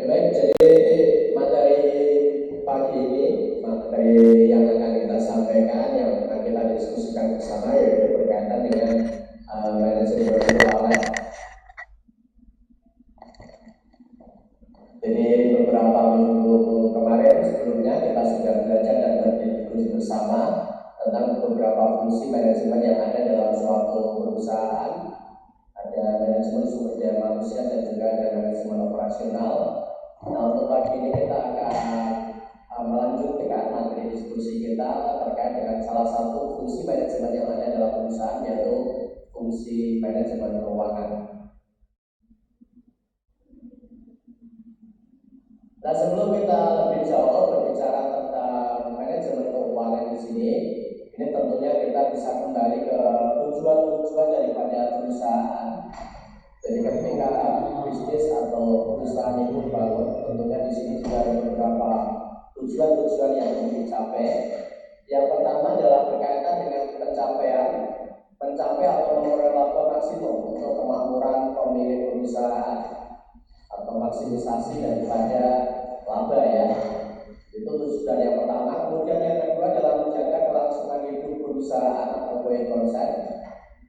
Baik, jadi materi pagi ini, materi yang akan kita sampaikan, yang akan kita diskusikan bersama, yaitu berkaitan dengan manajemen keuangan. Jadi beberapa minggu kemarin sebelumnya kita sudah belajar dan berdiskusi bersama tentang beberapa fungsi manajemen yang ada dalam suatu perusahaan. Ada manajemen sumber daya manusia dan juga ada manajemen operasional. Nah, untuk pagi ini kita akan melanjutkan materi diskusi kita terkait dengan salah satu fungsi manajemen yang ada dalam perusahaan, yaitu fungsi manajemen keuangan. Nah, sebelum kita lebih jauh berbicara tentang manajemen keuangan di sini, ini tentunya kita bisa kembali ke tujuan-tujuan daripada perusahaan. Jadi ketika bisnis atau perusahaan itu dibangun, tentunya di sini juga ada beberapa tujuan-tujuan yang ingin dicapai. Yang pertama adalah berkaitan dengan mencapai atau memperoleh laba maksimum untuk kemakmuran pemilik perusahaan atau maksimisasi daripada laba ya. Itu tujuan yang pertama. Kemudian yang kedua adalah menjaga kelangsungan hidup perusahaan atau going concern.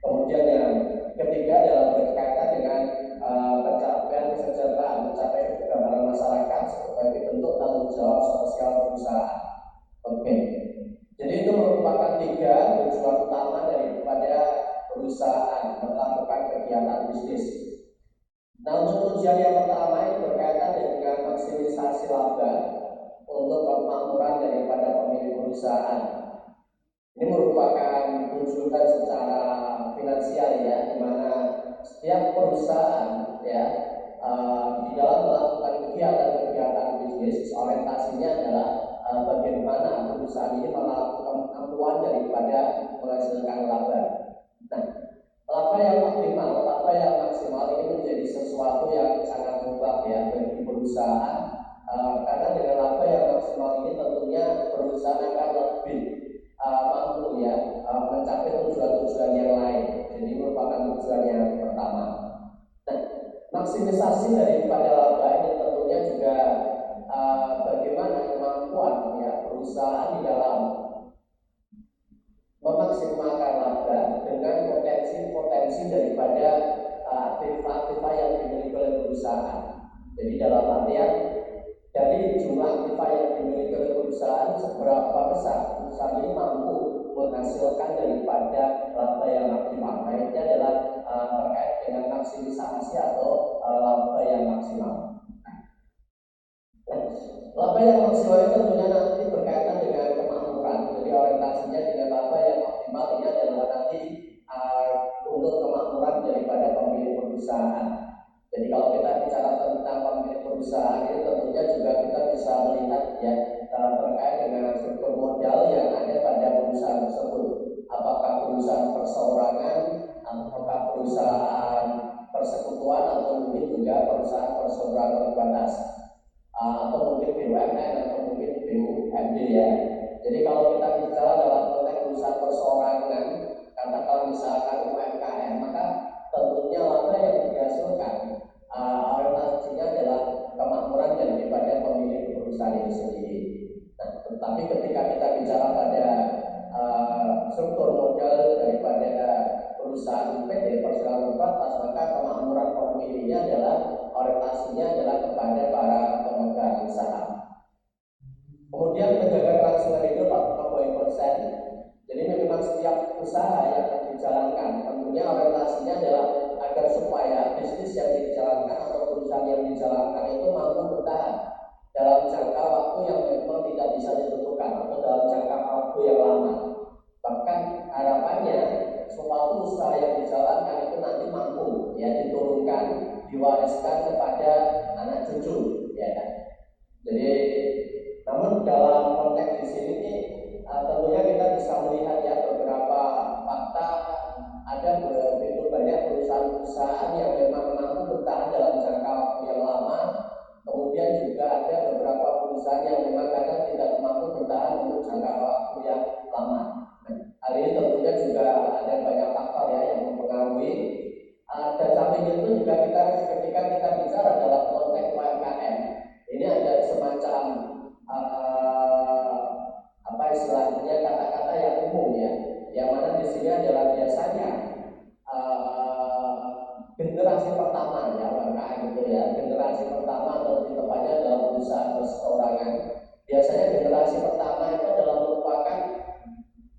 Kemudian yang ketiga adalah berkaitan dengan pencapaian kesejahteraan, mencapai kekebalan masyarakat sebagai bentuk tanggung jawab sosial perusahaan. Oke. Jadi itu merupakan tiga tujuan utama daripada perusahaan melakukan kegiatan bisnis. Nah, untuk tujuan yang pertama ini berkaitan dengan maksimisasi laba untuk kemakmuran daripada pemilik perusahaan. Ini merupakan tujuan secara finansial ya, di mana setiap perusahaan ya di dalam melakukan kegiatan-kegiatan bisnis orientasinya adalah bagaimana perusahaan ini melakukan kemampuan daripada menghasilkan laba. Nah, laba yang optimal, laba yang maksimal ini menjadi sesuatu yang sangat mutlak ya bagi perusahaan, karena dengan laba yang maksimal ini tentunya perusahaan akan lebih mampu ya mencapai tujuan-tujuan yang lain. Jadi merupakan tujuan yang pertama. Nah, maksimisasi daripada laba ini tentunya juga bagaimana kemampuan ya perusahaan di dalam memaksimalkan laba dengan potensi-potensi daripada aktiva-aktiva yang dimiliki oleh perusahaan. Jadi dalam artian dari jumlah aktiva yang dimiliki oleh perusahaan, seberapa besar perusahaan ini mampu menghasilkan daripada laba yang maksimal. Nah, ini adalah terkait dengan maksimisasi atau laba yang maksimal. Nah, laba yang maksimal itu tentunya nanti berkaitan dengan kemakmuran. Jadi orientasinya dengan laba yang optimal ini adalah nanti untuk kemakmuran daripada pemilik perusahaan. Jadi kalau kita bicara tentang pemilik perusahaan ini tentunya juga kita bisa melihat ya terkait dengan struktur modal yang ada pada perusahaan tersebut. Apakah perusahaan perseorangan, apakah perusahaan persekutuan, atau mungkin juga perusahaan perseorangan terbatas, atau mungkin BUMN atau mungkin BUMD ya. Jadi kalau kita bicara dalam konteks perusahaan perseorangan, katakanlah misalkan UMKM, maka tentunya laba yang dihasilkan orientasinya adalah kemakmuran daripada pemilik perusahaan itu sendiri. Nah, tetapi ketika kita bicara pada struktur modal daripada perusahaan PT perseorangan terbatas, maka kemakmuran pemiliknya adalah orientasinya adalah kepada para pemegang saham. Kemudian menjaga kelangsungan hidup atau going concern. Jadi memang setiap usaha yang dijalankan tentunya orientasinya adalah agar supaya bisnis yang dijalankan atau perusahaan yang dijalankan itu mampu bertahan dalam jangka waktu yang memang tidak bisa ditentukan atau dalam jangka waktu yang lama. Bahkan harapannya suatu usaha yang dijalankan itu nanti mampu ya diturunkan diwariskan kepada anak cucu, ya kan. Jadi, namun dalam konteks di sini tentunya kita bisa melihat ya beberapa fakta. Ada begitu banyak perusahaan-perusahaan yang memang mampu bertahan dalam jangka waktu yang lama. Kemudian juga ada beberapa perusahaan yang memang kadang tidak mampu bertahan untuk jangka waktu yang lama. Hal ini tentunya juga ada banyak faktor ya yang mempengaruhi. Dan samping itu juga ketika kita bicara dalam konteks UMKM, ini ada semacam apa istilahnya kata-kata yang umum ya, yang mana di sini adalah biasanya generasi pertama ya UMKM itu ya, generasi pertama atau di tempatnya dalam perusahaan perseorangan. Biasanya generasi pertama itu adalah merupakan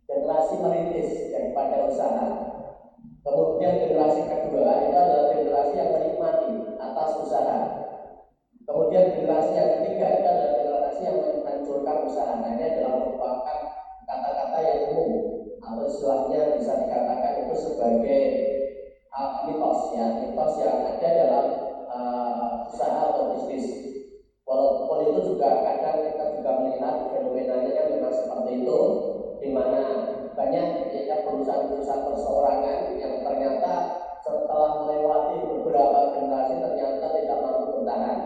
generasi merintis daripada usaha. Kemudian generasi kedua itu adalah generasi yang menikmati atas usaha. Kemudian generasi yang ketiga itu adalah generasi yang menghancurkan usaha. Nah, ini adalah merupakan kata-kata yang umum atau istilahnya bisa dikatakan itu sebagai mitos ya, mitos yang ada dalam usaha atau bisnis. Walaupun itu juga kadang kita juga melihat fenomenanya memang seperti itu, di mana banyak ya perusahaan-perusahaan perseorangan yang ternyata setelah melewati beberapa generasi ternyata tidak mampu bertahan.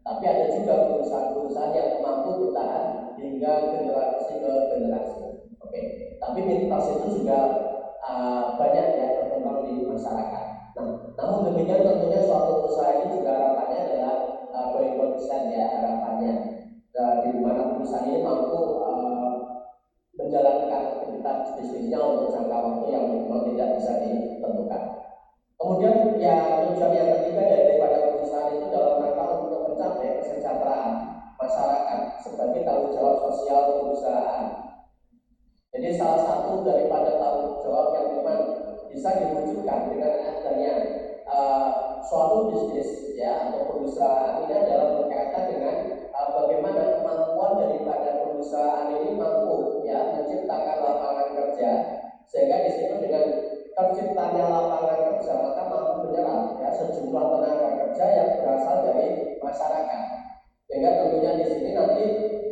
Tapi ada juga perusahaan-perusahaan yang mampu bertahan hingga generasi ke generasi. Oke. Tapi mitos itu juga banyak ya berkembang di masyarakat. Nah, namun demikian tentunya suatu perusahaan ini juga harapannya adalah going konsisten ya harapannya. Di mana perusahaan ini mampu menjalankan aktivitas bisnisnya untuk jangka waktu yang memang tidak bisa ditentukan. Kemudian tujuan yang ketiga daripada perusahaan itu dalam rangka untuk mencapai kesejahteraan masyarakat sebagai tanggung jawab sosial perusahaan. Jadi salah satu daripada tanggung jawab yang memang bisa diwujudkan dengan adanya suatu bisnis ya atau perusahaan ini adalah berkaitan dengan bagaimana kemampuan daripada perusahaan ini mampu ya menciptakan lapangan kerja, sehingga di situ dengan terciptanya lapangan kerja maka mampu menyerap ya sejumlah tenaga kerja yang berasal dari masyarakat, sehingga tentunya di sini nanti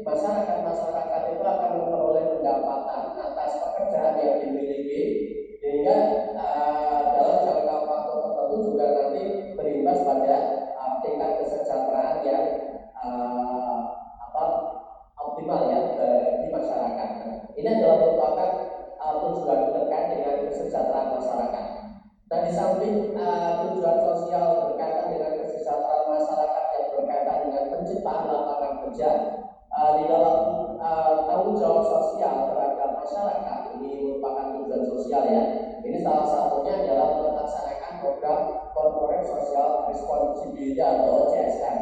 masyarakat itu akan memperoleh pendapatan atas pekerjaan yang dimiliki, sehingga dalam jangka waktu tertentu juga nanti berimbas pada tingkat kesejahteraan yang optimal ya bagi masyarakat. Ini adalah merupakan tujuan terkait dengan kesejahteraan masyarakat. Dan di samping tujuan sosial berkaitan dengan kesejahteraan masyarakat yang berkaitan dengan penciptaan lapangan kerja, di dalam tanggung jawab sosial terhadap masyarakat ini merupakan tujuan sosial ya. Ini salah satunya adalah melaksanakan program Corporate Social Responsibility atau CSR.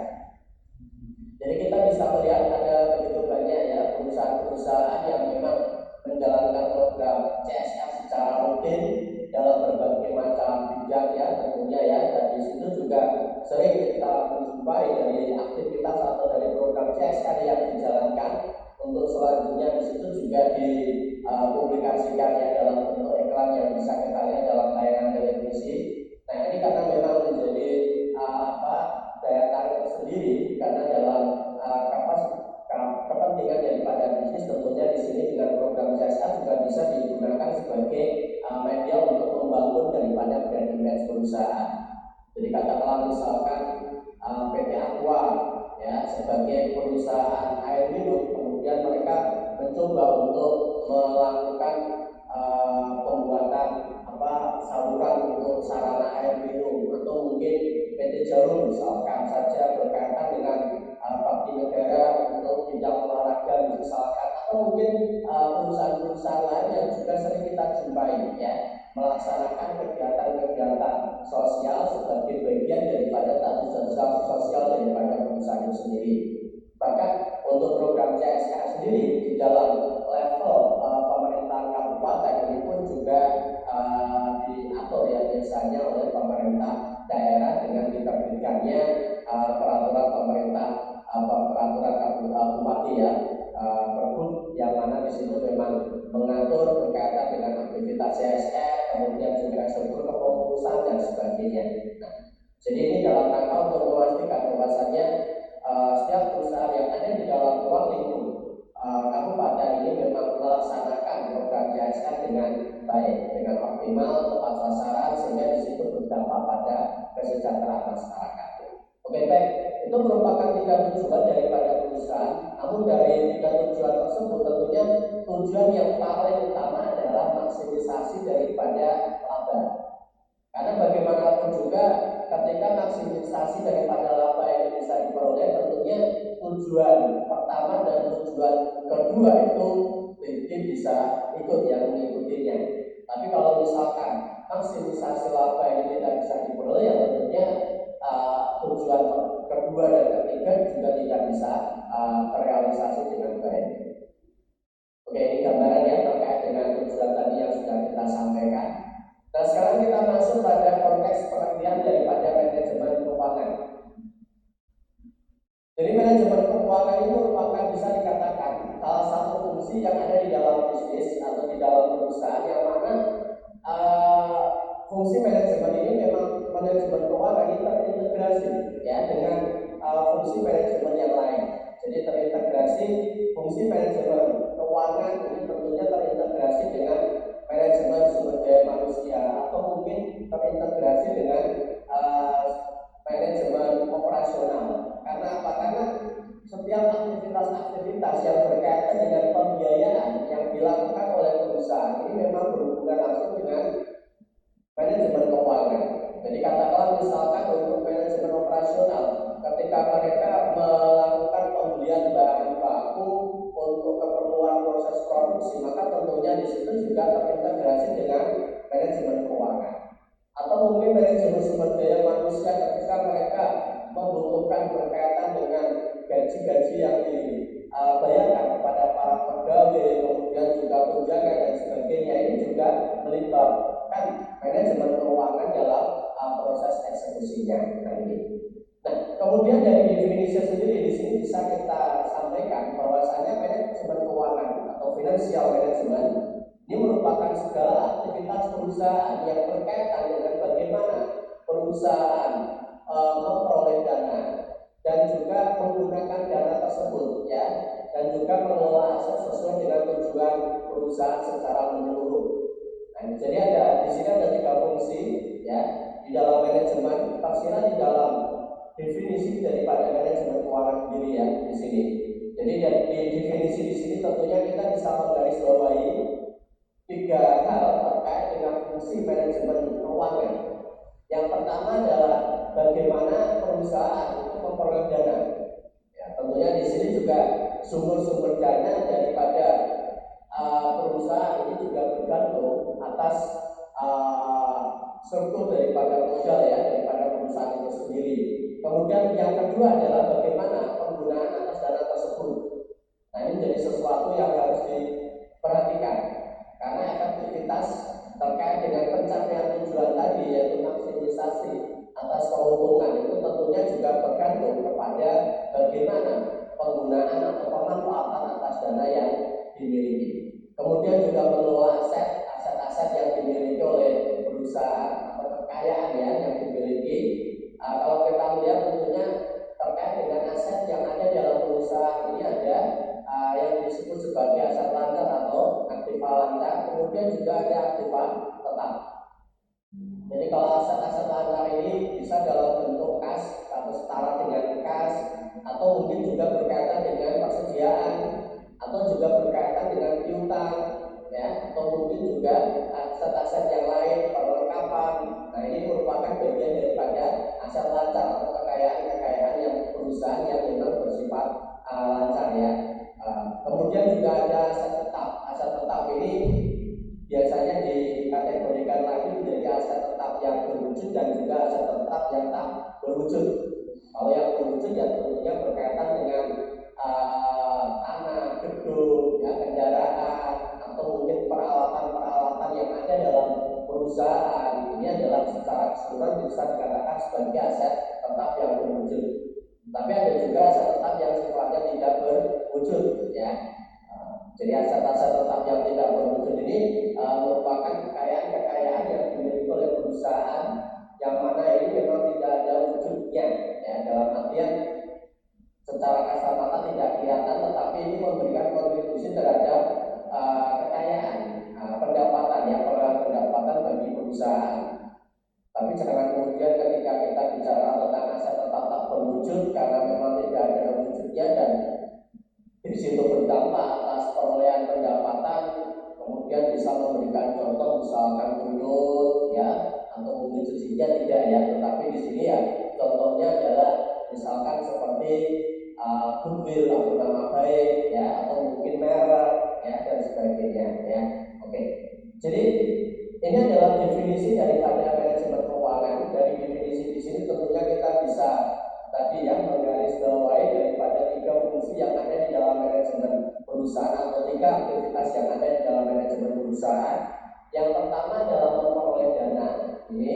Jadi kita bisa melihat ada begitu banyak ya perusahaan-perusahaan yang memang menjalankan program CSR secara rutin dalam berbagai macam bidang ya tentunya ya. Dan di situ juga sering kita menjumpai dari aktivitas atau dari program CSR yang dijalankan. Untuk selanjutnya di situ juga dipublikasikan ya dalam bentuk iklan yang bisa kita lihat dalam tayangan televisi. Nah, ini karena memang menjadi daya tarik tersendiri karena dalam kepentingan daripada bisnis tentunya di sini dengan program CSR juga bisa digunakan sebagai media untuk membangun daripada brand image perusahaan. Jadi katakanlah misalkan PT Aqua ya sebagai perusahaan air minum, kemudian mereka mencoba untuk melakukan pembuatan saluran untuk sarana air minum, atau mungkin PT Jarum misalkan saja berkaitan dengan bakti negara untuk bidang olahraga misalkan, atau mungkin perusahaan-perusahaan lain yang juga sering kita jumpai ya melaksanakan kegiatan-kegiatan sosial sebagai bagian daripada tanggung jawab sosial daripada perusahaan itu sendiri. Bahkan untuk program CSR sendiri di dalam level pemerintahan kabupaten ini pun juga diatur ya biasanya oleh pemerintah daerah dengan diterbitkannya peraturan pemerintah peraturan bupati ya Pergub, yang mana di situ memang mengatur berkaitan dengan aktivitas CSR, kemudian juga struktur kepengurusan dan sebagainya. Nah, Jadi ini dalam rangka untuk memastikan bahwasannya setiap perusahaan yang ada di dalam ruang lingkup kabupaten ini memang melaksanakan program CSR dengan baik, dengan optimal, tepat sasaran, sehingga di situ berdampak pada kesejahteraan masyarakat. Oke, baik, itu merupakan 3 tujuan daripada perusahaan. Namun dari 3 tujuan tersebut tentunya tujuan yang paling utama adalah maksimisasi daripada laba. Karena bagaimanapun juga ketika maksimisasi daripada laba ini bisa diperoleh, tentunya tujuan pertama dan tujuan kedua itu bisa ikut yang mengikutinya. Tapi kalau misalkan maksimisasi laba ini tidak bisa diperoleh, ya tentunya tujuan kedua dan ketiga juga tidak bisa terrealisasi dengan baik. Oke, ini gambaran ya terkait dengan tujuan tadi yang sudah kita sampaikan. Nah, sekarang kita masuk pada konteks pengertian daripada manajemen keuangan. Jadi manajemen keuangan itu merupakan, bisa dikatakan, salah satu fungsi yang ada di dalam bisnis atau di dalam perusahaan, yang mana fungsi manajemen ini memang manajemen keuangan ini terintegrasi ya dengan fungsi manajemen yang lain. Jadi terintegrasi fungsi manajemen keuangan ini tentunya terintegrasi dengan manajemen sumber daya manusia, atau mungkin terintegrasi dengan manajemen operasional. Karena apa? Karena setiap aktivitas-aktivitas yang berkaitan dengan pembiayaan yang dilakukan oleh perusahaan ini memang berhubungan langsung dengan manajemen keuangan. Jadi katakanlah misalkan untuk manajemen operasional, ketika mereka melakukan pembelian bahan baku untuk keperluan proses produksi, maka tentunya di situ juga terintegrasi dengan manajemen keuangan. Atau mungkin manajemen sumber daya manusia ketika mereka membutuhkan berkaitan dengan gaji-gaji yang dibayarkan kepada para pegawai, kemudian juga tunjangan dan sebagainya, ini juga melibatkan manajemen keuangan dalam proses eksekusinya. Nah ini. Nah, kemudian dari definisi sendiri di sini bisa kita sampaikan bahwasanya manajemen keuangan atau financial management ini merupakan segala aktivitas perusahaan yang berkaitan dengan bagaimana perusahaan memperoleh dana dan juga menggunakan dana tersebut ya, dan juga mengelola aset sesuai dengan tujuan perusahaan secara menyeluruh. Nah, jadi di sini ada 3 fungsi ya di dalam manajemen, tersirat di dalam definisi daripada manajemen keuangan sendiri ya di sini. Jadi di definisi di sini tentunya kita bisa menggarisbawahi 3 hal terkait dengan fungsi manajemen keuangan. Yang pertama adalah bagaimana perusahaan itu memperoleh dana. Ya, tentunya di sini juga sumber-sumber dana daripada perusahaan ini juga bergantung atas struktur daripada modal ya, daripada perusahaan itu sendiri. Kemudian yang kedua adalah bagaimana penggunaan atas dana tersebut. Nah, ini menjadi sesuatu yang harus diperhatikan, karena efektivitas terkait dengan pencapaian tujuan tadi, yaitu maksimisasi atas keuntungan, itu tentunya juga bergantung kepada bagaimana penggunaan atau pemanfaatan atas dana yang dimiliki. Kemudian juga mengelola aset-aset yang dimiliki oleh perusahaan atau kekayaan ya yang dimiliki. Kalau kita melihat tentunya terkait dengan aset yang ada dalam perusahaan ini ada yang disebut sebagai aset lancar atau aktiva lancar, kemudian juga ada aktiva tetap. Jadi kalau aset-aset lancar ini bisa dalam bentuk kas atau setara dengan kas, atau mungkin juga berkaitan dengan persediaan, atau juga berkaitan dengan piutang ya, atau mungkin juga aset-aset yang lain perlengkapan. Nah, ini merupakan bagian daripada aset lancar atau kekayaan-kekayaan yang perusahaan yang memang bersifat lancar ya. Kemudian juga ada aset tetap. Aset tetap ini biasanya dikategorikan lagi menjadi aset tetap yang berwujud dan juga aset tetap yang tak berwujud. Kalau yang berwujud ya tentunya berkaitan dengan tanah, gedung, ya, kendaraan, atau mungkin peralatan-peralatan yang ada dalam perusahaan. Ini adalah secara keseluruhan bisa dikatakan sebagai aset tetap yang berwujud. Tapi ada juga aset tetap yang sifatnya tidak berwujud, ya. Jadi aset-aset tetap yang tidak berwujud ini merupakan kekayaan-kekayaan yang dimiliki oleh perusahaan, yang mana ini memang tidak ada perusahaan. Tapi jangan kemudian ketika kita bicara tentang aset tetap tak berwujud karena memang tidak ada wujudnya dan di situ berdampak atas perolehan pendapatan, kemudian bisa memberikan contoh misalkan tuyul ya atau mungkin sejujurnya tidak ya, tetapi di sini ya contohnya adalah misalkan seperti goodwill atau nama baik ya atau mungkin merek ya dan sebagainya ya. Oke. Jadi ini adalah definisi daripada manajemen keuangan. Dari definisi di sini tentunya kita bisa tadi ya menggarisbawahi daripada 3 fungsi yang ada di dalam manajemen perusahaan atau 3 aktivitas yang ada di dalam manajemen perusahaan. Yang pertama adalah memperoleh dana ini,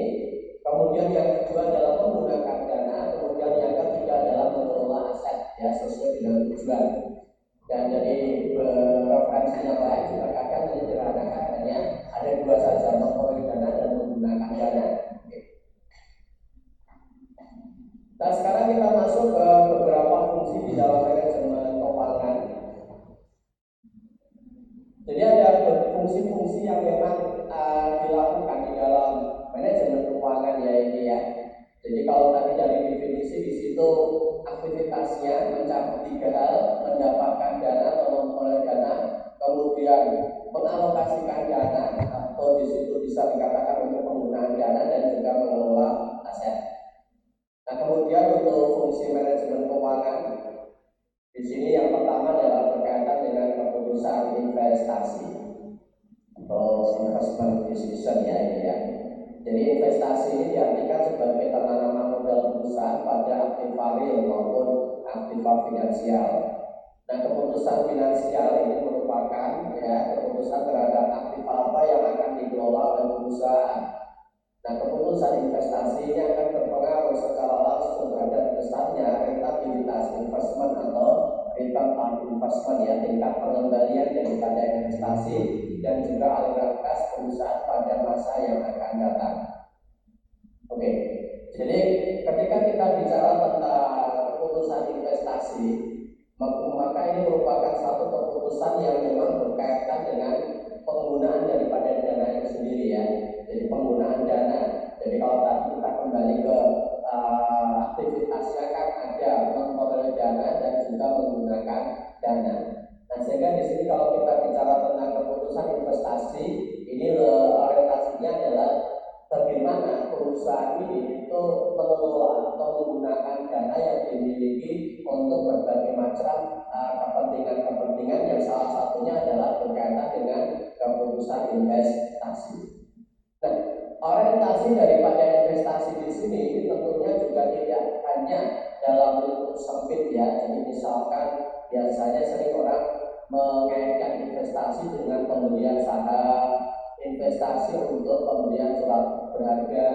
kemudian yang kedua adalah menggunakan dana, kemudian yang ketiga adalah mengelola aset ya sesuai dengan tujuan. Dan dari referensi yang lain juga kadang menyederhanakan hanya ada 2 saja, memperoleh dana dan menggunakan dana. Nah sekarang kita masuk ke beberapa fungsi di dalam manajemen keuangan. Jadi ada fungsi-fungsi yang memang dilakukan di dalam manajemen keuangan ya ini ya. Jadi kalau tadi dari definisi di situ aktivitasnya mencakup 3 hal, mendapatkan dana atau memperoleh dana, kemudian mengalokasikan dana atau di situ bisa dikatakan untuk penggunaan dana dan juga mengelola aset. Nah kemudian untuk fungsi manajemen keuangan di sini yang pertama adalah berkaitan dengan keputusan investasi atau investment decision ya ini ya. Jadi investasi ini diartikan sebagai penanaman modal perusahaan pada aktiva real maupun aktiva finansial. Nah keputusan finansial ini merupakan ya keputusan terhadap aktiva apa yang akan dikelola oleh perusahaan. Nah keputusan investasi ini akan berpengaruh secara langsung terhadap besarnya rentabilitas investment atau return on investment ya, tingkat pengembalian daripada investasi dan juga aliran kas perusahaan pada masa yang akan datang. Oke, jadi ketika kita bicara tentang keputusan investasi, maka ini merupakan satu keputusan yang memang berkaitan dengan penggunaan daripada dana itu sendiri ya. Jadi penggunaan dana. Jadi kalau tadi kita kembali ke aktivitasnya kan ada memperoleh dana dan juga menggunakan dana. Nah sehingga di sini kalau kita bicara tentang keputusan investasi, ini orientasinya adalah bagaimana perusahaan ini itu mengelola atau menggunakan dana yang dimiliki untuk berbagai macam kepentingan-kepentingan yang salah satunya adalah berkaitan dengan keputusan investasi. Nah, orientasi daripada investasi di sini tentunya juga tidak hanya dalam lingkup sempit ya. Jadi misalkan biasanya sering orang mengaitkan investasi dengan pembelian saham, investasi untuk pembelian surat berharga,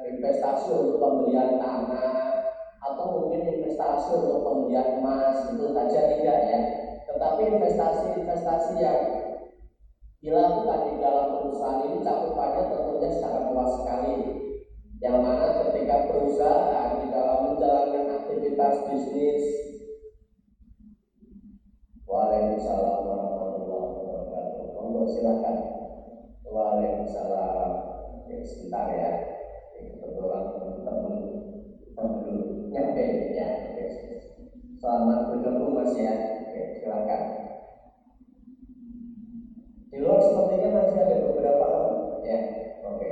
investasi untuk pembelian tanah, atau mungkin investasi untuk pembelian emas, itu saja tidak ya. Tetapi investasi-investasi yang dilakukan di dalam perusahaan ini cakupannya tentunya sangat luas sekali. Yang mana ketika perusahaan di dalam menjalankan aktivitas bisnis. Waalaikumsalam warahmatullahi wabarakatuh. Monggo silakan. Waalaikumsalam. Oke, sebentar ya. Kebetulan teman-teman dulu nyampe ya. Oke. Selamat bergabung Mas ya. Oke, silakan. Di luar sepertinya masih ada beberapa teman ya. Oke.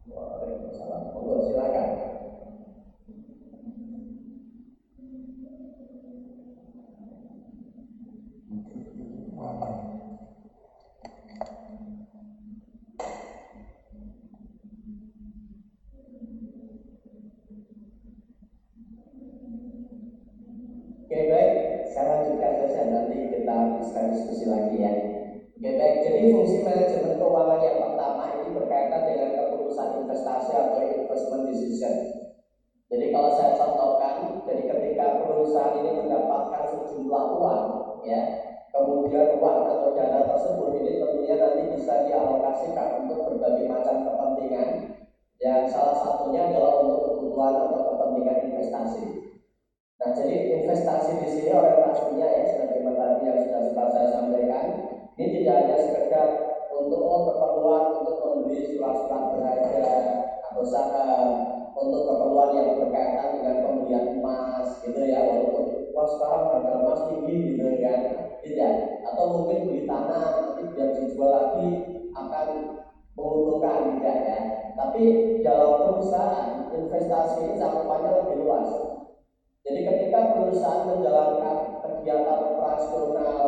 Waalaikumsalam. Monggo silakan. Oke baik, saya lanjutkan saja nanti kita bisa diskusi lagi ya. Oke baik, jadi fungsi manajemen keuangan yang pertama ini berkaitan dengan keputusan investasi atau investment decision. Jadi kalau saya contohkan, jadi ketika perusahaan ini mendapatkan sejumlah uang, ya, kemudian uang atau dana tersebut ini tentunya nanti bisa dialokasikan untuk berbagai macam kepentingan. Yang salah satunya adalah untuk keperluan atau kepentingan investasi. Nah, jadi investasi di sini orientasinya ya sebagaimana tadi yang sudah saya sampaikan, ini tidak hanya sekedar untuk keperluan untuk membeli surat-surat berharga atau saham, untuk keperluan yang berkaitan dengan pembelian emas gitu ya, walaupun wah sekarang harga emas tinggi gitu kan, tidak, atau mungkin beli tanah nanti biar dijual lagi akan menguntungkan, tidak ya. Tapi dalam perusahaan investasi ini cakupannya lebih luas. Jadi ketika perusahaan menjalankan kegiatan operasional,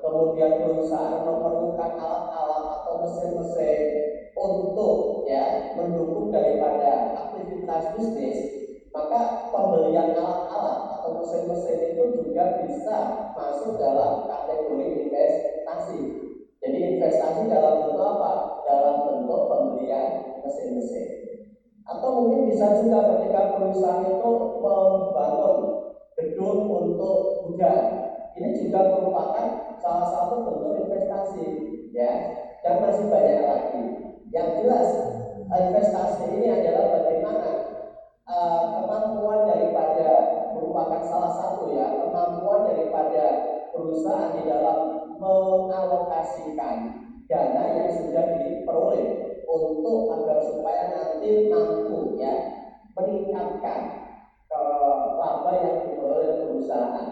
kemudian perusahaan memerlukan alat-alat atau mesin-mesin untuk ya mendukung daripada aktivitas bisnis, maka pembelian alat-alat atau mesin-mesin itu juga bisa masuk dalam kategori investasi. Jadi investasi dalam bentuk apa? Dalam bentuk pembelian mesin-mesin. Atau mungkin bisa juga ketika perusahaan itu membangun gedung untuk gudang, ini juga merupakan salah satu bentuk investasi ya, dan masih banyak lagi. Yang jelas investasi ini adalah bagaimana kemampuan daripada, merupakan salah satu ya kemampuan daripada perusahaan di dalam mengalokasikan dana yang sudah diperoleh untuk agar supaya nanti mampu ya meningkatkan laba yang diperoleh oleh perusahaan.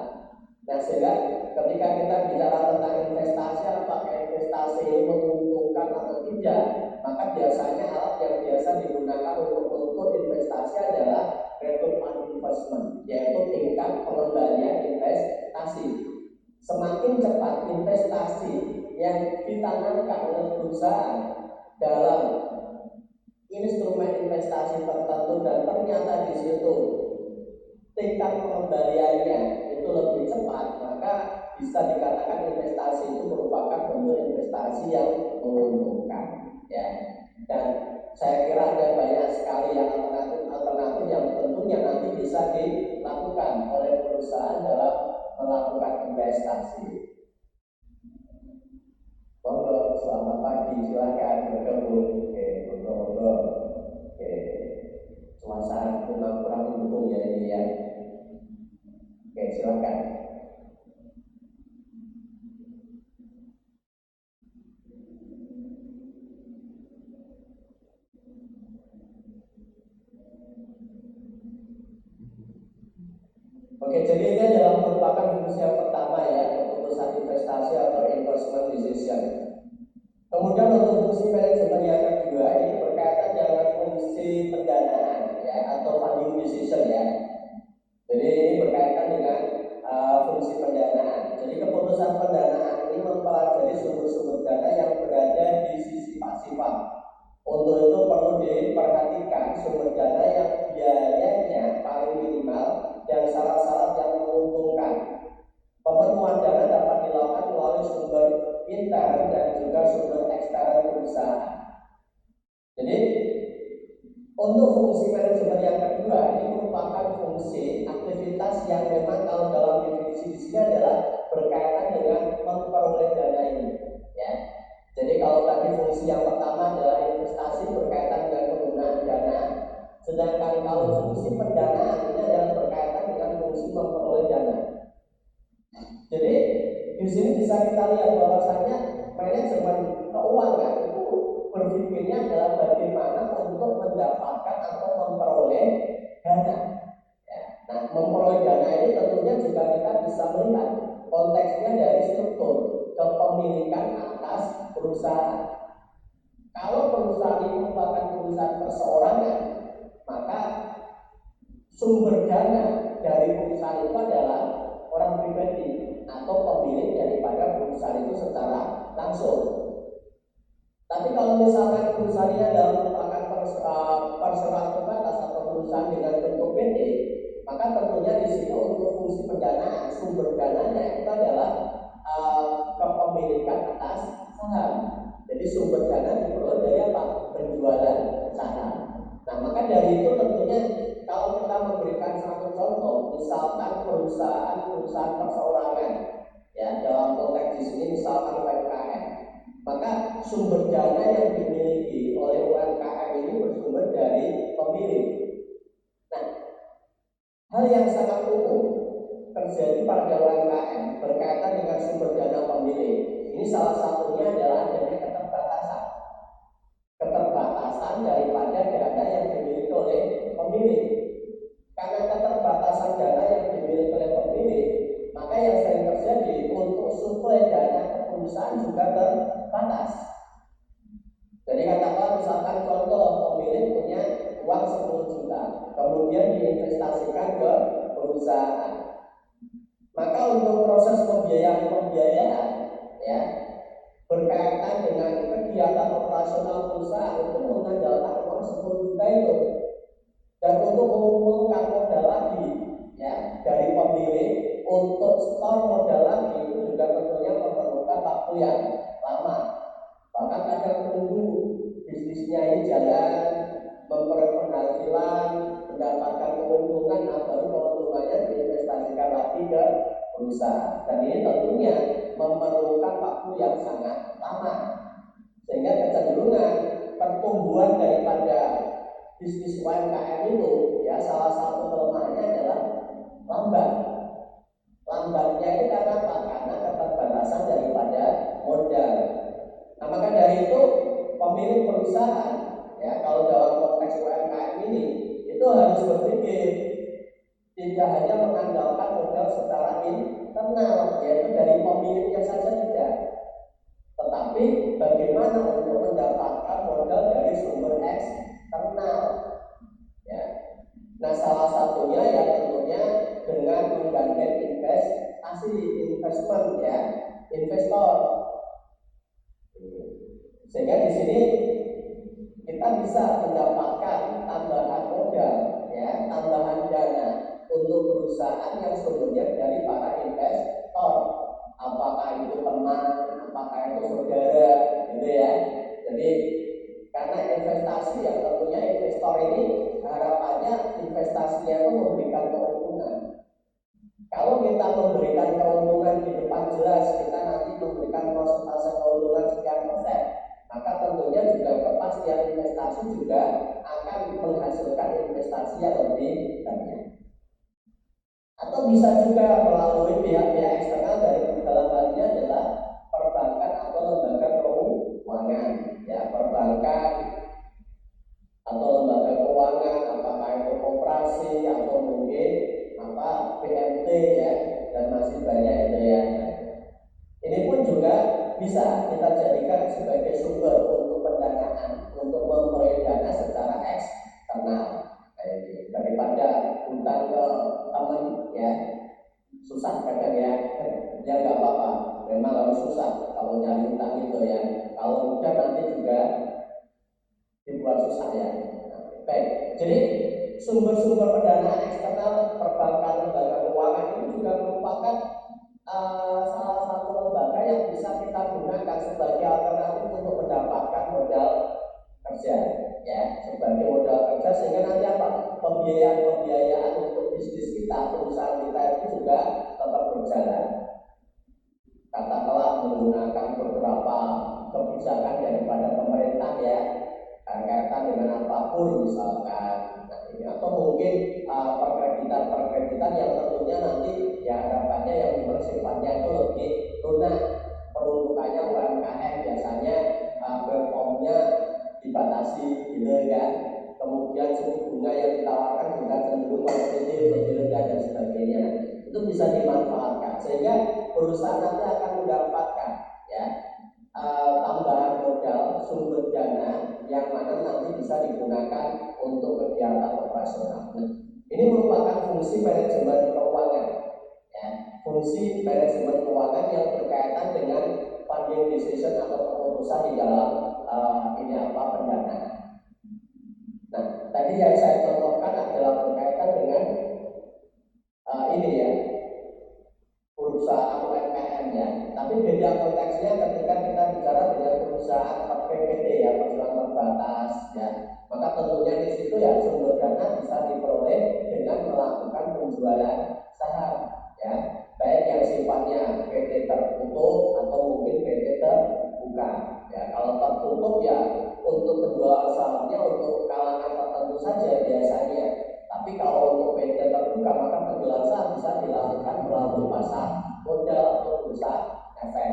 Nah, sehingga ketika kita bicara tentang investasi, apakah investasi ini menguntungkan atau tidak, maka biasanya alat yang biasa digunakan untuk mengukur investasi adalah return on investment, yaitu tingkat pengembalian investasi. Semakin cepat investasi yang ditanamkan oleh perusahaan dalam instrumen investasi tertentu dan ternyata di situ tingkat pengembaliannya itu lebih cepat, maka bisa dikatakan investasi itu merupakan bentuk investasi yang menguntungkan ya. Dan saya kira ada banyak sekali yang alternatif yang tentunya nanti bisa dilakukan oleh perusahaan dalam melakukan investasi. Monggo, selamat pagi, silakan bergabung. Oke, monggo. Oke, suasana kurang mendukung ya ini ya. Oke, silakan. Oke, jadi ini adalah merupakan fungsi yang pertama ya, keputusan investasi atau investment decision. Kemudian untuk fungsi manajemen yang kedua ini berkaitan dengan fungsi pendanaan ya atau funding decision ya. Jadi ini berkaitan dengan fungsi pendanaan. Jadi keputusan pendanaan ini mempelajari sumber-sumber dana yang berada di sisi pasifan. Untuk itu perlu diperhatikan sumber dana yang biayanya paling minimal dan syarat-syarat yang menguntungkan. Pemenuhan dana dapat dilakukan melalui sumber intern dan juga sumber eksternal perusahaan. Jadi untuk fungsi manajemen yang kedua ini merupakan fungsi aktivitas yang memang kalau dalam definisi di sini adalah berkaitan dengan memperoleh dana ini. Ya. Jadi kalau tadi fungsi yang pertama adalah investasi berkaitan dengan penggunaan dana, sedangkan kalau fungsi pendanaan ini adalah berkaitan dengan fungsi memperoleh dana. Jadi di sini bisa kita lihat bahwasanya manajemen keuangan itu berpikirnya adalah bagaimana untuk mendapatkan atau memperoleh dana. Ya. Nah, memperoleh dana ini tentunya juga kita bisa melihat konteksnya dari struktur kepemilikan atas perusahaan. Kalau perusahaan ini merupakan perusahaan perseorangan, maka sumber dana dari perusahaan itu adalah orang pribadi atau pemilik daripada perusahaan itu secara langsung. Tapi kalau misalkan perusahaan ini adalah merupakan personal terbatas atau perusahaan dengan bentuk PT, maka tentunya di sini untuk fungsi pendanaan sumber dananya itu adalah kepemilikan atas saham. Jadi sumber dana diperoleh dari apa? Penjualan saham. Nah, maka dari itu tentunya kalau kita memberikan satu contoh, misalkan perusahaan perseorangan, ya dalam konteks di sini misalkan UMKM, maka sumber dana yang dimiliki oleh UMKM ini bersumber dari pemilik. Nah, hal yang sangat umum terjadi pada UMKM berkaitan dengan sumber dana pemilik. Ini salah satunya adalah adanya keterbatasan daripada dana yang dimiliki oleh pemilik. Karena keterbatasan dana yang dimiliki oleh pemilik, maka yang sering terjadi untuk suplai dana ke perusahaan juga terbatas. Jadi katakanlah misalkan contoh pemilik punya uang 10 juta, kemudian diinvestasikan ke perusahaan. Maka untuk proses pembiayaan ya berkaitan dengan kegiatan operasional perusahaan itu mengandalkan uang 10 juta itu. Dan untuk mengumpulkan modal lagi ya dari pemilik untuk store modal lagi itu juga tentunya memerlukan waktu yang lama. Bahkan kadang tunggu bisnisnya ini jalan, memperoleh penghasilan, mendapatkan keuntungan, nah baru keuntungannya diinvestasikan lagi ke perusahaan. Dan ini tentunya memerlukan waktu yang sangat lama, sehingga kecenderungan pertumbuhan daripada bisnis UMKM itu ya salah satu kelemahannya adalah lambat. Lambatnya itu karena apa? Karena keterbatasan daripada modal. Nah maka dari itu pemilik perusahaan ya kalau dalam konteks UMKM ini itu harus berpikir tidak hanya mengandalkan modal secara internal yaitu dari pemiliknya saja tidak, tetapi bagaimana untuk mendapatkan modal dari sumber eksternal ya. Nah salah satunya ya tentunya dengan menggandeng investment ya investor, sehingga di sini kita bisa mendapatkan tambahan modal ya tambahan dana untuk perusahaan yang sumbernya dari para investor, apakah itu teman, apakah itu saudara gitu ya. Jadi karena investasi yang tentunya investor ini harapannya investasinya itu memberikan keuntungan. Kalau kita memberikan keuntungan di depan jelas kita nanti memberikan persentase keuntungan sekian persen, maka tentunya juga kepastian investasi juga akan menghasilkan investasi yang lebih banyak. Atau bisa juga melalui pihak-pihak eksternal dari dalam hal ini adalah perbankan atau lembaga keuangan ya, perbankan atau lembaga keuangan, apakah itu koperasi atau mungkin BMT ya, dan masih banyak itu ya. Ini pun juga bisa kita jadikan sebagai sumber untuk pendanaan, untuk memperoleh dana secara eksternal. Daripada hutang ke teman ya, susah kadang ya, ya nggak apa-apa, memang harus susah kalau nyari hutang itu ya. Kalau mudah nanti juga dibuat susah ya. Baik, jadi sumber-sumber pendanaan eksternal perbankan lembaga keuangan ini juga merupakan salah satu lembaga yang bisa kita gunakan sebagai alternatif untuk mendapatkan modal kerja ya, sebagai modal kerja sehingga nanti apa pembiayaan untuk bisnis kita, perusahaan kita itu juga tetap berjalan. Katakanlah menggunakan beberapa kebijakan daripada pemerintah ya kaitan dengan apapun misalkan atau mungkin perkreditan yang tentunya nanti ya harapannya yang memang sifatnya itu lebih lunak, peruntukannya UMKM biasanya platformnya dibatasi gitu kan, kemudian suku bunga yang ditawarkan juga cenderung kompetitif lebih rendah dan sebagainya. Nah, itu bisa dimanfaatkan sehingga perusahaan nanti akan mendapatkan ya tambahan modal sumber dana yang mana nanti bisa digunakan untuk kegiatan operasional. Nah, ini merupakan fungsi manajemen keuangan ya, fungsi manajemen keuangan yang berkaitan dengan funding decision atau keputusan di dalam pendanaan. Nah, tadi yang saya contohkan adalah berkaitan dengan ini ya, perusahaan UMKM ya, tapi beda konteksnya ketika kita bicara dengan perusahaan PPT ya, perusahaan terbatas ya, maka tentunya di situ ya sumber dana bisa diperoleh dengan melakukan penjualan saham ya, baik yang sifatnya PT tertutup atau mungkin PT terbuka ya. Kalau tertutup ya untuk penjualan sahamnya untuk kalangan tertentu saja biasanya, Tapi kalau untuk PT terbuka maka penjualan saham bisa dilakukan melalui pasar modal atau bursa efek.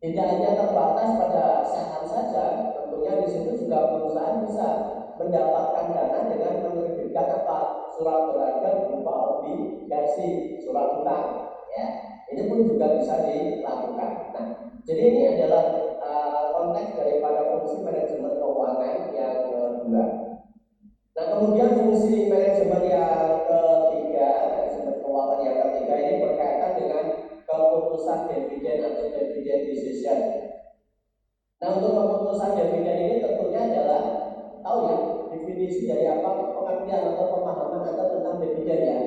Tidak hanya terbatas pada saham saja, tentunya di situ juga perusahaan bisa mendapatkan dana dengan menerbitkan apa? Surat berharga berupa obligasi, surat utang. Ya, ini pun juga bisa dilakukan. Nah, jadi ini adalah konteks daripada fungsi manajemen keuangan yang kedua. Nah, kemudian fungsi manajemen yang ketiga, manajemen keuangan yang ketiga ini berkaitan dengan keputusan dividen atau dividend decision. Nah, untuk keputusan dividen ini tentunya adalah, tahu ya, definisi dari apa, pengertian atau pemahaman Anda tentang dividen ya.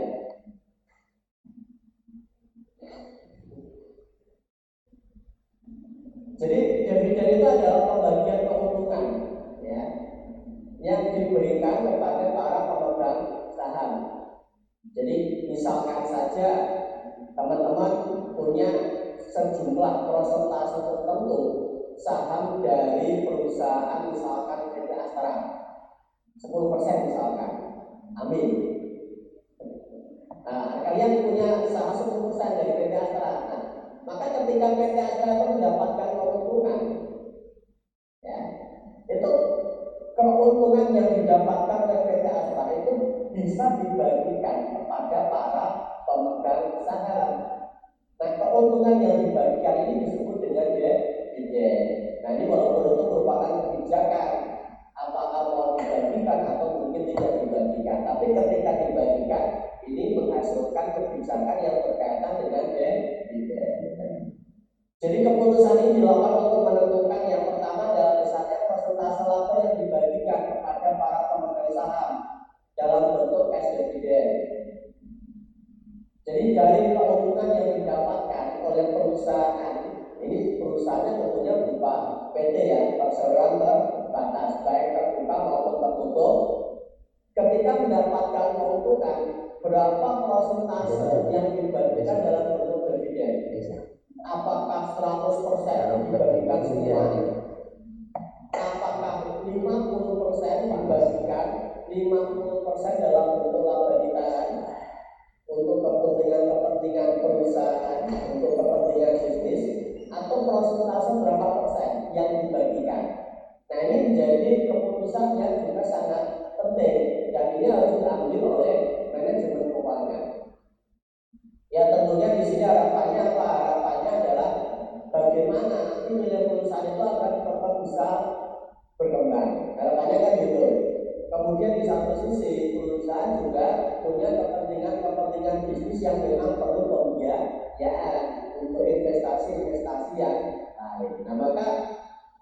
Jadi dividen itu adalah pembagian keuntungan ya, yang diberikan kepada para pemegang saham. Jadi misalkan saja teman-teman punya sejumlah persentase tertentu saham dari perusahaan, misalkan PT Astra 10% misalkan, amin. Nah, kalian punya saham 10% dari PT Astra. Nah, maka ketika PT Astra itu mendapatkan keuntungan, ya, itu keuntungan yang didapatkan oleh PT Astra itu bisa dibagikan kepada para pemegang saham. Nah, keuntungan yang dibagikan ini disebut dengan dividen. Nah, ini walaupun itu merupakan kebijakan, apakah mau dibagikan atau mungkin tidak dibagikan. Tapi ketika dibagikan, ini menghasilkan kebijakan yang berkaitan dengan dividen. Jadi keputusan ini dilakukan untuk menentukan yang pertama adalah misalnya persentase laba yang dibagikan kepada para pemegang saham dalam bentuk cash dividend. Jadi dari keuntungan yang didapatkan oleh perusahaan, ini perusahaannya tentunya berupa PT ya, perseroan terbatas, baik terbuka maupun tertutup. Ketika mendapatkan keuntungan, berapa persentase yang dibagikan dalam bentuk dividen? Apakah 100% dibagikan semua? Apakah 50% dibagikan, 50% dalam bentuk laba ditahan untuk kepentingan perusahaan, untuk kepentingan bisnis, atau persentase berapa persen yang dibagikan? Nah, ini menjadi keputusan yang juga sangat penting dan ini harus diambil oleh manajemen keuangan. Ya, tentunya di sini harapannya apa? Harapannya adalah bagaimana nanti milik perusahaan itu akan tetap bisa berkembang. Harapannya kan gitu. Kemudian di satu sisi perusahaan juga punya kepentingan bisnis yang memang perlu pembiayaan untuk investasi yang lain. Nah, maka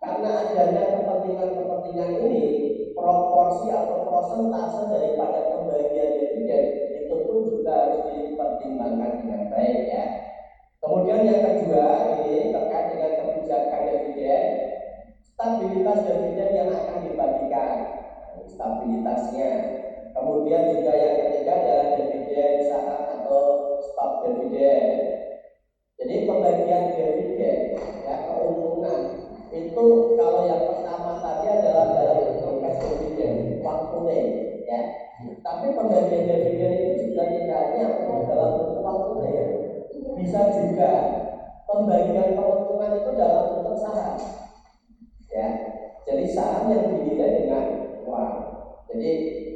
karena adanya kepentingan ini, proporsi atau persentase daripada pembagian dividen itu pun juga harus dipertimbangkan dengan baik ya. Kemudian yang kedua ini terkait dengan kebijakan dividen, stabilitas dividen yang akan dibagikan, stabilitasnya. Kemudian juga yang ketiga adalah dividen saham atau stock dividen. Jadi pembagian dividen ya, keuntungan itu kalau yang pertama tadi adalah dalam bentuk cash dividen, uang tunai ya. Tapi pembagian dividen itu juga tidak hanya dalam bentuk uang tunai ya. Bisa juga pembagian keuntungan itu dalam bentuk saham ya. Jadi saham yang dinilai dengan uang. Jadi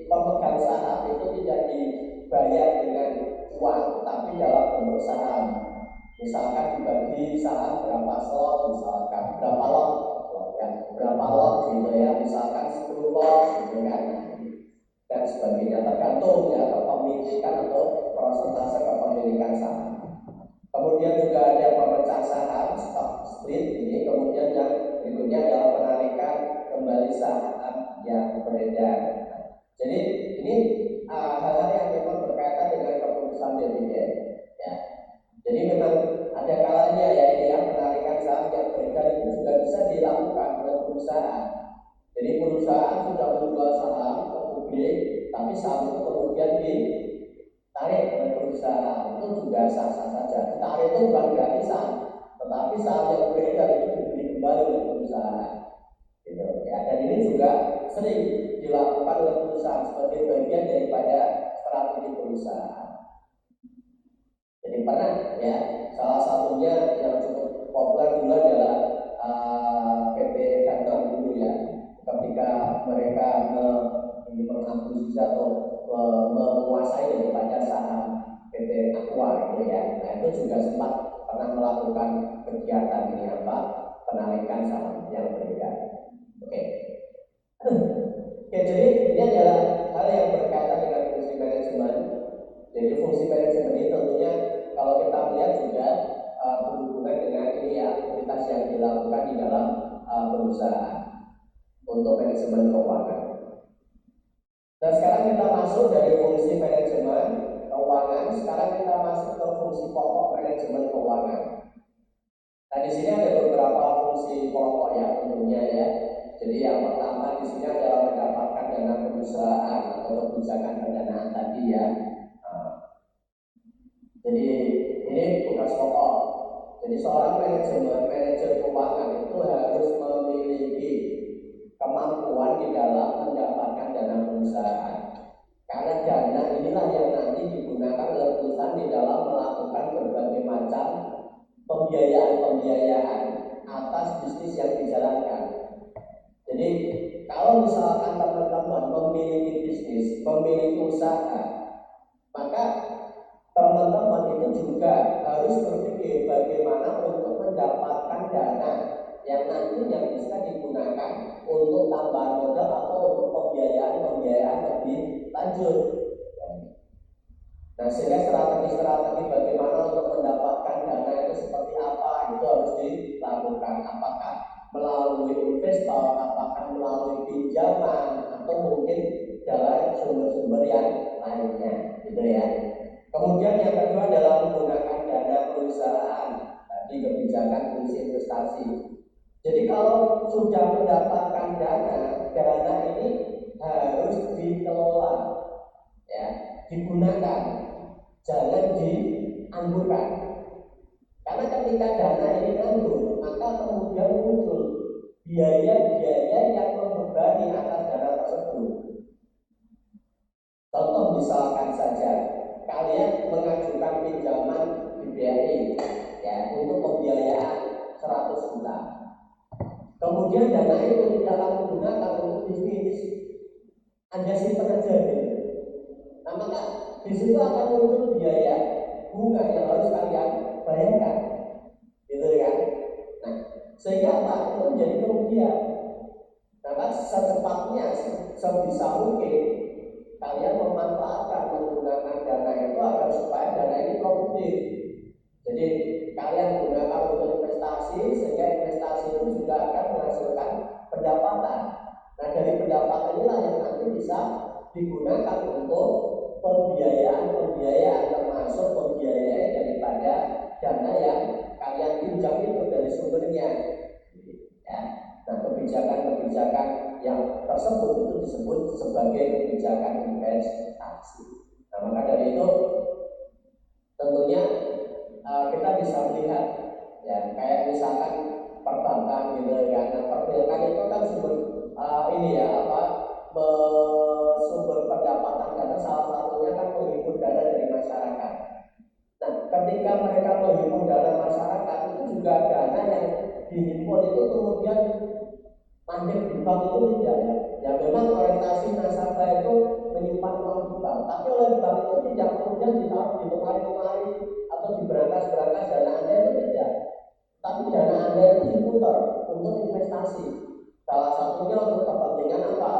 pemegang saham itu tidak dibayar dengan uang tapi dalam bentuk saham. Misalkan dibagi saham berapa slot, misalkan berapa lot ya, berapa lot gitu ya, misalkan 10 lot gitu kan, dan sebagainya, tergantung ya kepemilikan atau persentase kepemilikan saham. Kemudian juga ada pemecah saham, stock split ini. Kemudian yang berikutnya adalah penarikan kembali saham yang beredar. Jadi ini hal-hal yang memang berkaitan dengan keputusan dividen ya. Jadi memang ada kalanya ya ini ya, penarikan saham yang beredar itu juga bisa dilakukan oleh perusahaan. Jadi perusahaan sudah menjual saham ke publik, tapi saham itu kemudian ditarik oleh perusahaan, itu juga sah-sah saja. Ditarik itu bukan gratisan, tetapi saham yang beredar itu dibeli kembali oleh perusahaan. Gitu ya. Dan ini juga sering dilakukan oleh perusahaan sebagai bagian dari perusahaan. Jadi pernah ya, salah satunya yang cukup populer dulu adalah PT Danton dulu ya, ketika mereka mengakuisisi atau menguasai daripada saham PT Aqua gitu ya. Nah itu juga sempat pernah melakukan kegiatan ini apa, penarikan saham yang beredar. Oke. Oke, jadi ini adalah hal yang berkaitan dengan fungsi manajemen. Jadi fungsi manajemen ini tentunya kalau kita melihat juga berhubungan dengan ini ya, aktivitas yang dilakukan di dalam perusahaan untuk manajemen keuangan. Dan sekarang kita masuk dari fungsi manajemen keuangan, sekarang kita masuk ke fungsi pokok manajemen keuangan. Nah di sini ada beberapa fungsi pokok ya tentunya ya. Jadi yang pertama di sini adalah mendapatkan dana perusahaan atau kebijakan pendanaan tadi ya. Jadi ini tugas pokok. Jadi seorang manajer keuangan itu harus memiliki kemampuan di dalam mendapatkan dana perusahaan. Karena dana inilah yang nanti digunakan oleh perusahaan di dalam melakukan berbagai macam pembiayaan atas bisnis yang dijalankan. Jadi kalau misalkan teman-teman memiliki bisnis, memiliki usaha, maka teman-teman itu juga harus berpikir bagaimana untuk mendapatkan dana yang nantinya bisa digunakan untuk tambahan modal atau untuk pembiayaan lebih lanjut. Nah, sehingga strategi-strategi bagaimana untuk mendapatkan dana itu seperti apa itu harus dilakukan. Apakah melalui investor, apakah melalui pinjaman, atau mungkin dari sumber-sumber yang lainnya, gitu ya. Kemudian yang kedua adalah menggunakan dana perusahaan, tadi kebijakan fungsi investasi. Jadi kalau sudah mendapatkan dana ini harus dikelola, ya, digunakan, jangan diangburkan. Karena ketika dana ini nganggur, maka kemudian muncul biaya-biaya yang membebani atas dana tersebut. Contoh misalkan saja, kalian mengajukan pinjaman di BRI ya untuk pembiayaan 100 juta. Kemudian dana itu tidak kamu gunakan untuk bisnis, Anda simpan aja gitu. Nah maka di situ akan muncul biaya bunga yang harus kalian bayarkan, gitu kan? Nah sehingga apa? Itu menjadi kerugian. Nah secepatnya, sebisa mungkin kalian memanfaatkan menggunakan dana itu agar supaya dana ini produktif. Jadi kalian gunakan untuk investasi sehingga investasi itu juga akan menghasilkan pendapatan. Nah dari pendapatan inilah yang nanti bisa digunakan untuk pembiayaan termasuk pembiayaan daripada dana yang kalian pinjam itu dari sumbernya. Ya. Nah kebijakan-kebijakan yang tersebut itu disebut sebagai kebijakan investasi. Nah maka dari itu tentunya kita bisa melihat ya kayak misalkan perbankan gitu kan. Nah perbankan itu kan sumber ini ya apa sumber pendapatan dana salah satunya kan menghimpun dana dari masyarakat. Nah ketika mereka menghimpun dana masyarakat itu juga dana yang dihimpun itu kemudian mandek di bank itu tidak ya. Ya memang orientasi nasabah itu menyimpan uang di bank, tapi oleh bank itu tidak kemudian ditaruh di lemari-lemari atau di berangkas-berangkas dana Anda itu tidak. Tapi dana Anda itu diputar untuk investasi. Salah satunya untuk kepentingan apa?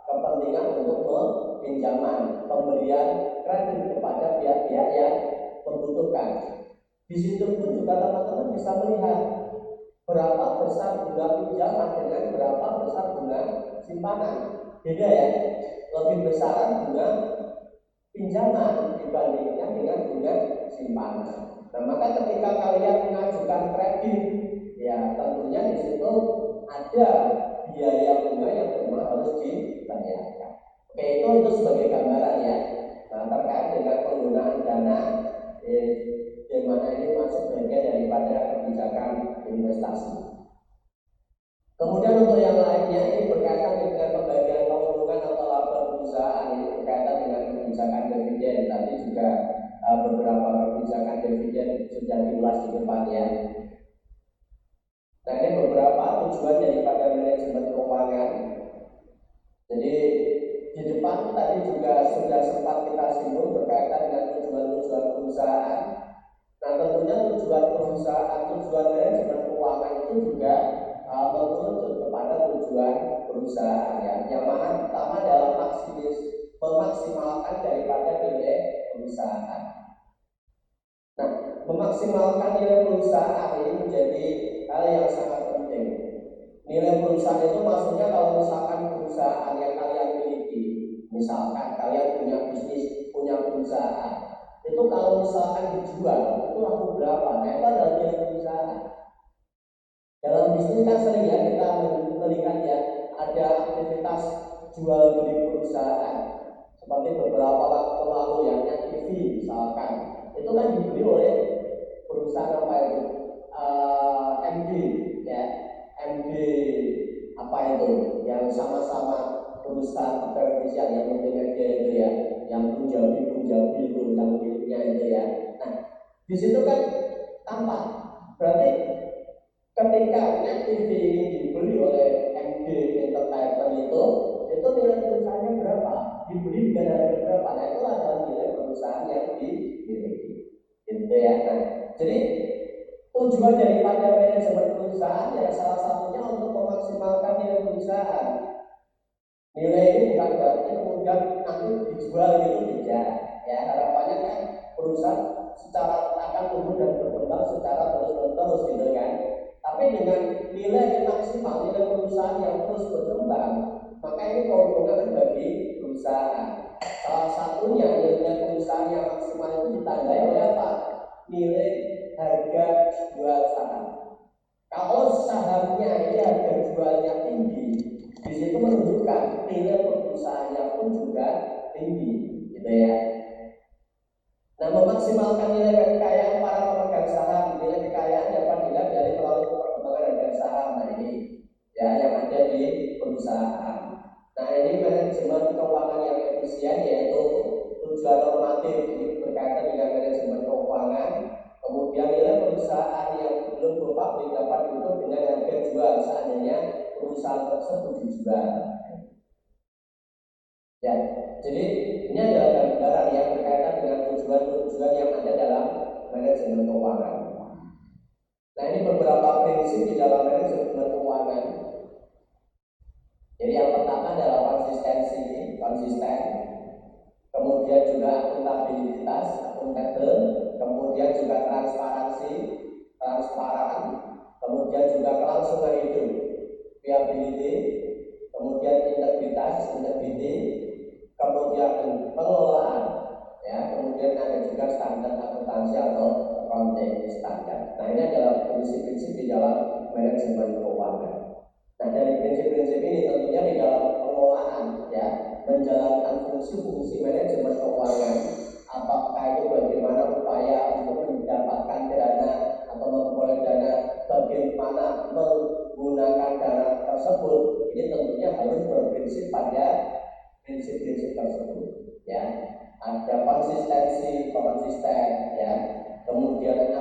Kepentingan untuk pinjaman, pemberian kredit kepada pihak-pihak yang membutuhkan. Di situ pun juga teman-teman bisa melihat berapa besar bunga pinjaman dengan berapa besar bunga simpanan. Beda ya, lebih besar bunga pinjaman dibandingkan dengan bunga simpanan. Nah maka ketika kalian mengajukan kredit, ya tentunya di situ ada biaya bunga yang memang harus dibayarkan. Oke, itu sebagai gambaran ya. Nah terkait dengan penggunaan dana di mana ini masuk bagian daripada kebijakan investasi. Kemudian untuk yang lainnya ini berkaitan dengan pembagian keuntungan atau laba perusahaan, ini berkaitan dengan kebijakan dividen. Tadi juga beberapa kebijakan dividen sudah diulas di depan ya. Nah, ini beberapa tujuan daripada manajemen keuangan. Jadi di depan tadi juga sudah sempat kita singgung berkaitan dengan tujuan-tujuan perusahaan. Nah, tentunya tujuan perusahaan, tujuan manajemen keuangan itu juga mengerucut kepada tujuan perusahaan ya. Yang mana pertama adalah memaksimalkan daripada nilai perusahaan. Nah, memaksimalkan nilai perusahaan ini menjadi hal yang sangat penting. Nilai perusahaan itu maksudnya kalau misalkan perusahaan yang kalian miliki, misalkan kalian punya bisnis, punya perusahaan, itu kalau misalkan dijual itu laku berapa? Nah, itu adalah nilai perusahaan. Dalam bisnis kan sering ya kita melihat ya ada aktivitas jual beli perusahaan. Seperti beberapa waktu lalu ya TV misalkan, itu kan dibeli oleh perusahaan apa itu? MD ya, MD apa itu? Yang sama-sama perusahaan televisi yang multimedia itu ya, yang Punjabi itu yang miliknya itu ya. Nah, di situ kan tampak berarti ketika TV ini dibeli oleh MD Entertainment itu nilai perusahaannya berapa? Dibeli dengan harga berapa? Nah, itu adalah nilai perusahaan yang dimiliki. Gitu ya. Nah, jadi tujuan daripada manajemen perusahaan ya salah satunya untuk memaksimalkan nilai perusahaan. Nilai ini bukan berarti kemudian nanti dijual gitu tidak. Ya, harapannya kan perusahaan secara akan tumbuh dan berkembang secara terus-menerus gitu kan. Tapi dengan nilai yang maksimal, nilai perusahaan yang terus berkembang, maka ini keuntungan bagi perusahaan. Salah satunya nilai perusahaan yang maksimal itu ditandai oleh apa? Nilai harga jual saham. Kalau sahamnya ini harga jualnya tinggi, di situ menunjukkan nilai perusahaannya pun juga tinggi, gitu ya. Nah, memaksimalkan nilai kekayaan para pemegang saham, nilai kekayaan dapat dilihat dari melalui perkembangan harga saham. Nah, ini ya yang ada di perusahaan. Nah, ini manajemen keuangan yang efisien yaitu tujuan normatif ini berkaitan dengan manajemen keuangan. Kemudian nilai perusahaan yang belum go public dapat diukur dengan harga jual seandainya perusahaan tersebut dijual. Ya, jadi ini adalah gambaran yang berkaitan dengan tujuan-tujuan yang ada dalam manajemen keuangan. Nah, ini beberapa prinsip di dalam manajemen keuangan. Jadi yang pertama adalah konsisten, kemudian juga akuntabilitas, kemudian juga transparan, kemudian juga kelangsungan hidup, viability, kemudian integritas, kemudian pengelolaan, ya, kemudian ada juga standar akuntansi atau accounting standar. Nah, ini adalah prinsip-prinsip di dalam manajemen keuangan. Nah, dari prinsip-prinsip ini tentunya di dalam pengelolaan, ya, menjalankan fungsi-fungsi manajemen keuangan, apakah itu bagaimana upaya untuk mendapatkan dana atau memperoleh dana, bagaimana menggunakan dana tersebut, ini tentunya harus berprinsip pada prinsip-prinsip tersebut, ya. Ada konsisten, ya, kemudian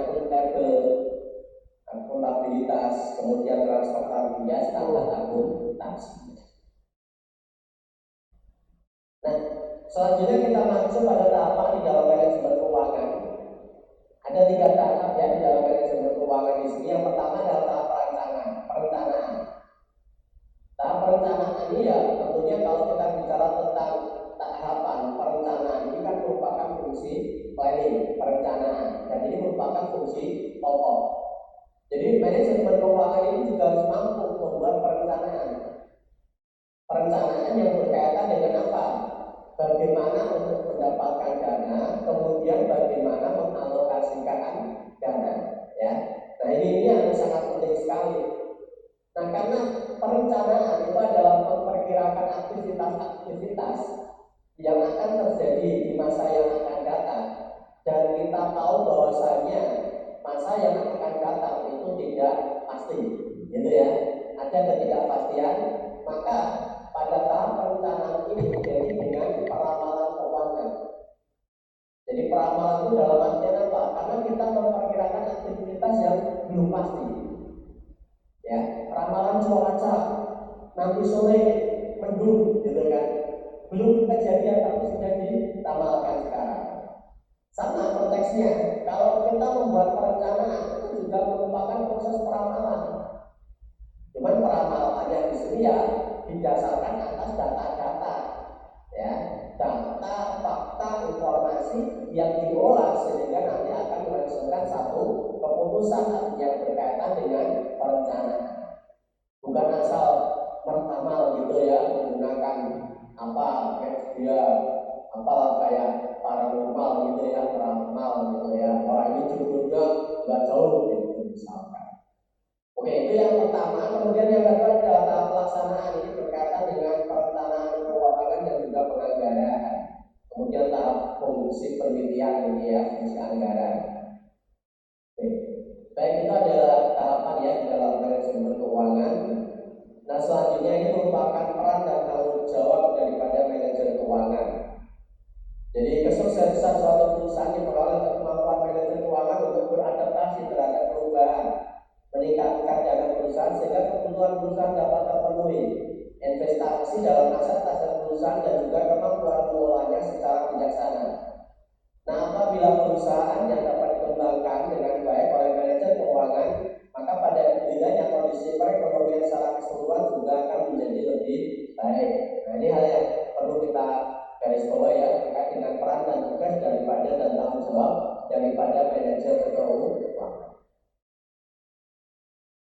akuntabilitas, kemudian transparansi, standar akuntansi. Nah, selanjutnya kita masuk pada tahapan di dalam manajemen keuangan. Ada 3 tahap ya di dalam manajemen keuangan di sini. Yang pertama adalah tahap perencanaan. Tahap perencanaan ini ya tentunya kalau kita bicara tentang tahapan perencanaan ini kan merupakan fungsi planning, perencanaan, dan ini merupakan fungsi pokok. Jadi manajemen keuangan ini juga harus mampu membuat perencanaan yang berkaitan dengan apa? Bagaimana untuk mendapatkan dana, kemudian bagaimana mengalokasikan dana, ya. Nah, ini yang sangat penting sekali. Nah, karena perencanaan itu adalah memperkirakan aktivitas-aktivitas yang akan terjadi di masa yang akan datang, dan kita tahu bahwasanya masa yang akan datang itu tidak pasti, gitu ya. Ada ketidakpastian, maka pada tahap perencanaan ini menjadi dengan peramalan keuangan. Jadi peramalan itu dalam artian apa? Karena kita memperkirakan aktivitas yang belum pasti. Ya, ramalan cuaca nanti sore mendung, gitu kan? Belum kejadian tapi sudah diramalkan sekarang. Sama konteksnya, kalau kita membuat perencanaan itu juga merupakan proses peramalan. Cuman peramalannya di sini ya didasarkan atas data-data, ya, data, fakta, informasi yang diolah sehingga nanti akan menghasilkan satu keputusan yang berkaitan dengan perencanaan. Bukan asal meramal gitu ya, menggunakan apa media apalah kayak paranormal gitu ya, meramal gitu ya. Wah, ini jodohnya nggak jauh gitu misalkan. Oke, itu yang pertama. Kemudian yang kedua adalah tahap pelaksanaan. Ini berkaitan dengan perencanaan keuangan dan juga penganggaran. Kemudian tahap fungsi penelitian ini ya, fungsi anggaran. Oke. Baik, itu adalah tahapan ya di dalam manajemen keuangan. Nah, selanjutnya ini merupakan peran dan tanggung jawab daripada manajer keuangan. Jadi kesuksesan suatu perusahaan diperoleh oleh kemampuan manajer keuangan untuk beradaptasi terhadap perubahan, meningkatkan dana perusahaan sehingga kebutuhan perusahaan dapat terpenuhi, investasi dalam aset-aset perusahaan dan juga kemampuan mengolahnya secara bijaksana. Nah, apabila perusahaan yang dapat dikembangkan dengan baik oleh manajer keuangan, maka pada akhirnya kondisi perekonomian secara keseluruhan juga akan menjadi lebih baik. Nah, ini hal yang perlu kita garis bawah ya, terkait dengan peran dan tugas daripada dan tanggung jawab daripada manajer keuangan.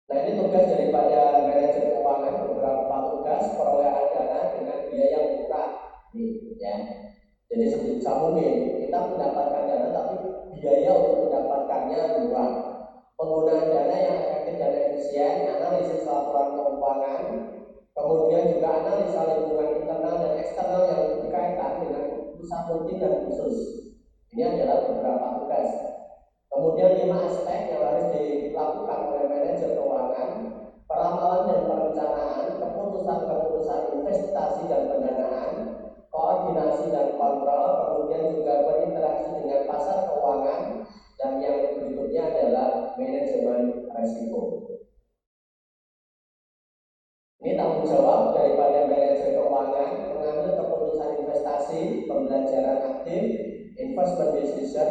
Nah, ini tugas daripada manajer keuangan, beberapa tugas perolehan dana dengan biaya yang murah. Nih, ya. Jadi sebisa mungkin kita mendapatkan dana tapi biaya untuk mendapatkannya murah. Penggunaan dana yang efektif dan efisien, analisis laporan keuangan, kemudian juga analisa lingkungan internal dan eksternal yang berkaitan dengan keputusan penting dan khusus. Ini adalah beberapa tugas. Kemudian 5 aspek yang harus dilakukan oleh manajer keuangan: peramalan dan perencanaan, keputusan-keputusan investasi dan pendanaan, koordinasi dan kontrol, kemudian juga berinteraksi dengan pasar keuangan, dan yang berikutnya adalah manajemen risiko. Ini tanggung jawab daripada manajer keuangan: mengambil keputusan investasi, pembelajaran aktif, investment decision,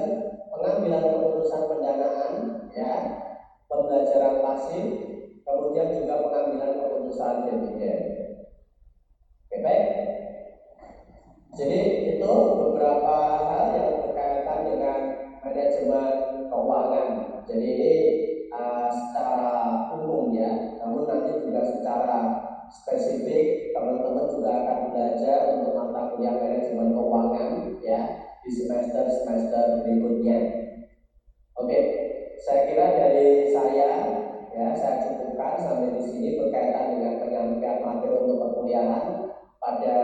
pengambilan keputusan pendanaan, ya, pembelajaran pasif, kemudian juga pengambilan keputusan dividen. Oke, baik. Jadi itu beberapa hal yang berkaitan dengan manajemen keuangan. Jadi ini secara umum ya, namun nanti juga secara spesifik teman-teman juga akan belajar untuk mata kuliah manajemen keuangan ya di semester berikutnya. Oke, saya kira dari saya ya, saya cukupkan sampai di sini berkaitan dengan penyampaian materi untuk perkuliahan pada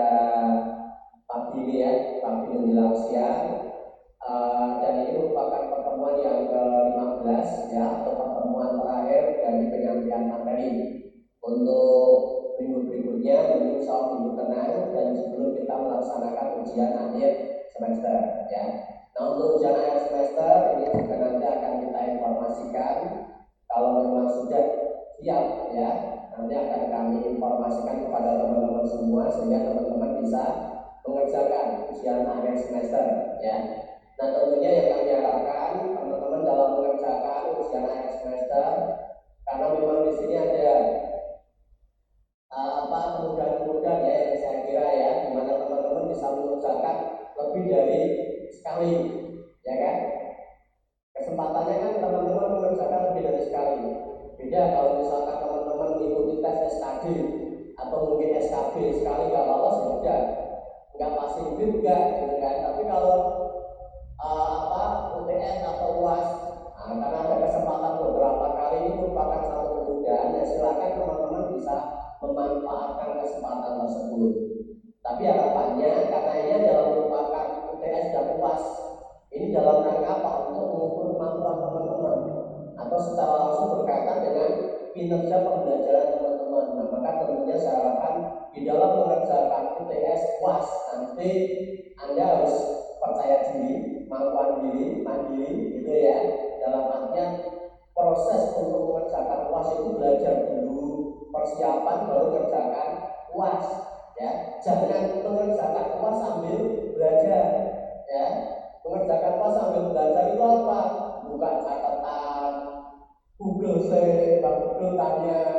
pagi ini ya, pagi menjelang siang. Dan ini merupakan pertemuan yang ke-15 ya, atau pertemuan terakhir dari penyampaian materi. Untuk minggu berikutnya mungkin insya minggu tenang dan sebelum kita melaksanakan ujian akhir semester ya. Nah, untuk ujian akhir semester ini juga nanti akan kita informasikan. Kalau memang sudah siap ya, nanti akan kami informasikan kepada teman-teman semua sehingga teman-teman bisa mengerjakan ujian akhir semester ya. Nah, tentunya yang kami harapkan teman-teman dalam mengerjakan ujian akhir semester, karena memang di sini ada kemudahan-kemudahan ya yang saya kira ya, di mana teman-teman bisa mengerjakan lebih dari sekali, ya kan? Kesempatannya kan teman-teman mengerjakan lebih dari sekali. Beda kalau misalkan teman-teman mengikuti tes SKD atau mungkin SKB sekali nggak lolos ya udah, nggak passing grade enggak gitu kan. Tapi kalau UTS atau UAS, nah, karena ada kesempatan beberapa kali, ini merupakan satu kemudahan ya, silakan teman-teman bisa memanfaatkan kesempatan tersebut. Tapi harapannya karena ini adalah merupakan UTS dan UAS, ini dalam rangka apa? Untuk mengukur kemampuan teman-teman atau secara langsung berkaitan dengan kinerja pembelajaran teman-teman. Nah, maka tentunya saya harapkan di dalam mengerjakan UTS UAS nanti Anda harus percaya diri, kemampuan diri, mandiri, gitu ya. Dalam artian proses untuk mengerjakan UAS itu belajar dulu, persiapan baru kerjakan UAS, ya. Jangan mengerjakan UAS sambil belajar, ya. Mengerjakan UAS sambil belajar itu apa? Buka catatan, Google Google tanya,